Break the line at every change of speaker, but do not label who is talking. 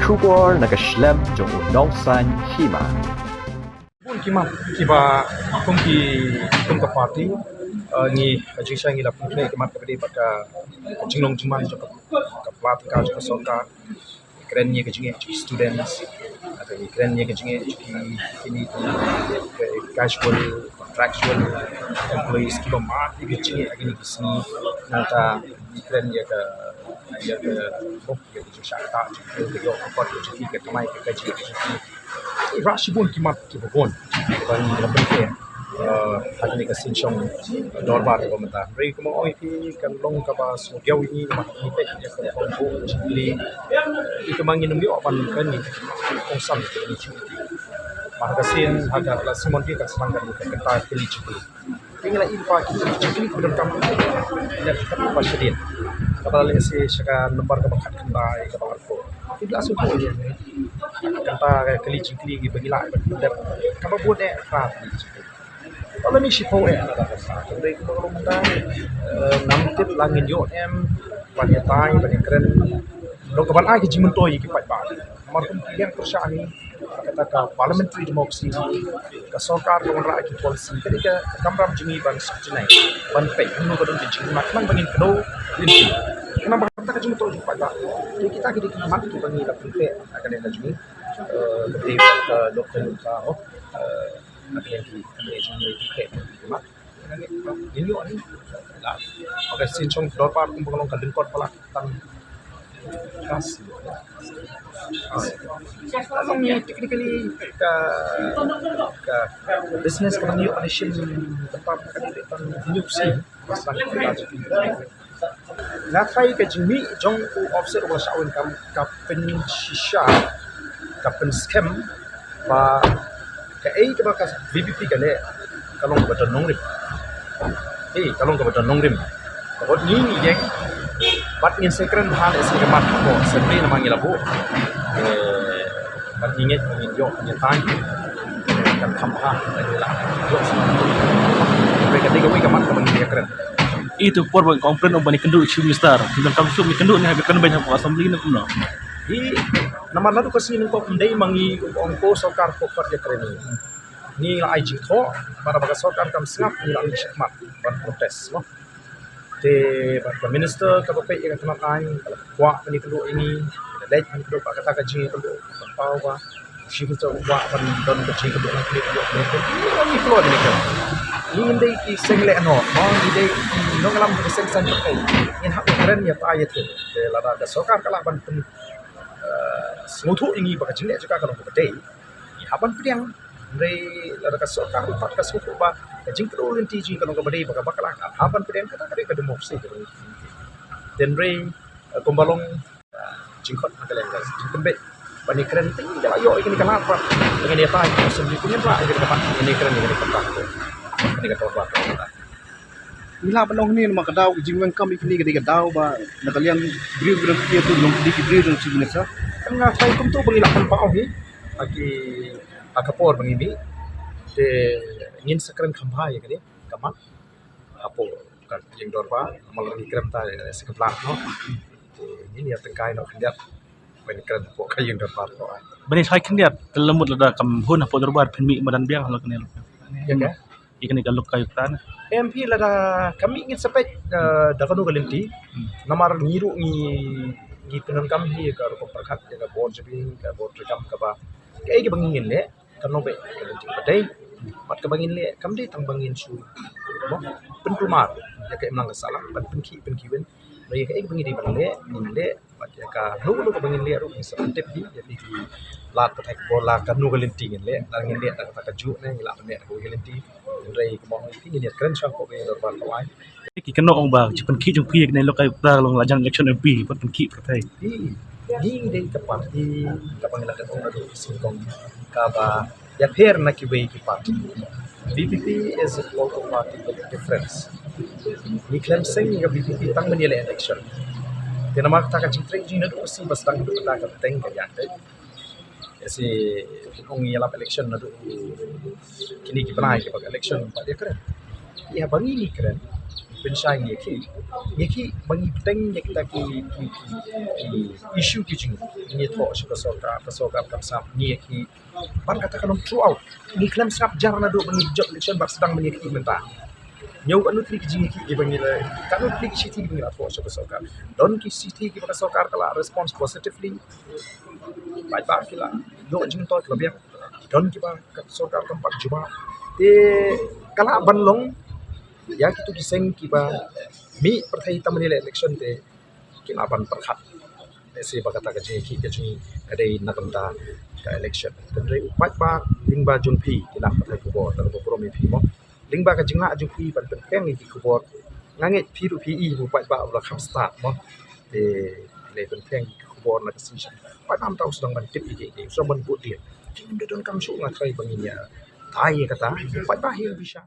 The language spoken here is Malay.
Shubor nakaslem jong udongsan Hima.
Pun kiba kung ka party ni ajisa ngi la pun kimat ka di baka jinglong jiman jo ka plat ka jo Sorkar keren ni ka jinge students atau ni keren ni ka jinge ini casual contractual employees kiba mat ni ka jinge agini kisni nata keren ni ka ya ke bok ya ke syakta ke yo apa ke ke tamai ke kaji ke rashi pun kimat kibon ban dapat ke hari ni kesin song dorbar ko mata rei ko oi ki kan long ka ba so gyau ni ma ni pe ya ko ko chili ito mangin mi opan kan ni kong sam ke ni chili ma kesin ada la simon ki ka sang kan ke ta ke ni chili tinggal ini pak chili ko kam ya ka pa sedin kapal isi saka nomor kebakat kembali ke bawah ko tidak suka dia kata kali cikli bagi lah kapal buat rat kalau ni sipo ada dari kalau kita namtip langin yo Ïatai banyak keren lo kapan ai ke jimen toy ki pat ba markum yang perusahaan ni kata ka parliamentary democracy ka Sorkar ko ra ki policy kadi ka kamram jimi ban sujnai ban pe nu ko dong jimi mak man bangin kdo limpi kenapa kata ka jimen toy ki pat ba kita ki mak ki bangi la pe akan ada jimi kadi Lokayukta akan ki jimi ki pe mak ini yo ni lah okay sincong dorpar kung pangolong kalingkot pala tan kasi among technically ka business ka niyo connection tempat kanila tan new scene basta na try ka jimi jong ku offset wala sa awin ka pen shisha ka pen scam ba ka ka ba ka VBP ka le kalong ba nong rip kalong ka ba nong rim ko ni yang bat ngin sekren hal es ke mat ko sebenarnya namang ilabu bat ngin yo Ïatai kan kampa adalah yo mereka tiga week mat ko ni keren
itu por bang komplain om bani kendu chief minister kita kamsu mi kendu ni habikan banyak ko assembly na kuno
di nama lalu ko sinin ko ndai mangi ongko Sorkar ko kerja keren ni la ai jingko para baga Sorkar kam singap ni la ni shikmat ban protes no te ba minister ka pa yang tanang ai kwa ni kendo ini lej ni kendo pa kata ka jingi kendo pau ba shi ko to wa ban don ka jingi kendo ni kendo ni Kloi ni kan ni ndai ki Seng Lehnoh ni dai no ngalam ka Seng san ka in ha keren Ïatai te la da Sorkar kala ban pen semutu ini ba jingi juga kalau ko dei haban piang rei la da Sorkar pat ka suku ba jing kdo lenti jing kalau kabade baka bakala haban peden kata kade ka democracy den rei kombalong jingkot magalang guys jingkembe bani keren ting jala yo ini kala apa dengan Ïatai sendiri punya pak ini dapat ini keren ini dapat ini kata apa
ila panong ni mak daw jingwang kam ikni gede daw ba nakalian bri kia tu long di bri dong signesa
kan ngatai kum tu pengilapan pa oh aki akapor bangini de ingin sekeren kambha ya kade kamat apo kan yang dorba malah ikram ta sekeplat no ini ya tengkai no hendak ben keren po kay yang dorba ko
bani sai kendiat telemut lada kam hun apo dorbar pinmi madan biang halo kenel
ya ka
ikan ikan Lokayukta na
MP lada kami ingin sepet dakanu galinti namar ngiru ni penon kami ka ro perkat jaga board jebing ka board rekam ka ba kay ke bangin le kanu be galinti badai mat ka bangin le kam di tang bangin su mo pen plumar ya ka emang salah ban penki wen re ka ek bangin di bang le min le mat ya ka lu ka bangin le ro sa tep di ya di lat ka thak bola ka nu galinti ngin le la ngin le ta ka ju ne ngila ne ko galinti re ko mo ki ni keren sang ko be dor ba kawai
ki keno ong ba chipan ki jong pi ne Lokayukta long lajang election MP pat pen ki pratai
ni dei ka parti ka pangila ka ong ado singkong ka ba ya pher na ki way ki party BBP is a political party with a difference ni claim Seng nga BBP tang manila election kaya naman ka jingtre jing na do si bastang do ta ka teng ka yan kasi kung yalap election na do kini ki panay ki pag election pa dia keren ya bangi ni keren pensai ni ki bagi penting ni kita ki isu ki jing ni tho ka Sorkar kam sap ni ki ban katakan throughout ni klaim sap jar na do bagi job election bak sedang ni ki mentah nyau anu tri ki jing ki bagi le kanu tri ki city bagi tho ka Sorkar don ki city ki bak Sorkar kala response positively baik ba ki la do jing to lebih don ki ba Sorkar tempat juba te kala ban long ya kitu ki Seng ki ba mi perthai tamani election te kinaban perkhat se ba kata ka je ki ke jing kadai nakamta ka election dan re upat ba lingba junpi kina perthai ku bo dan bo pro mi phi mo lingba ka jingla junpi ban peng ni ku bo nganget phi ru phi i upat ba ula kham start mo te le ben peng ku bo na ka si pat am tau sedang ban tip ki sedang ban bu dia king don kam su ngakai banginya tai kata pat ba hi bisa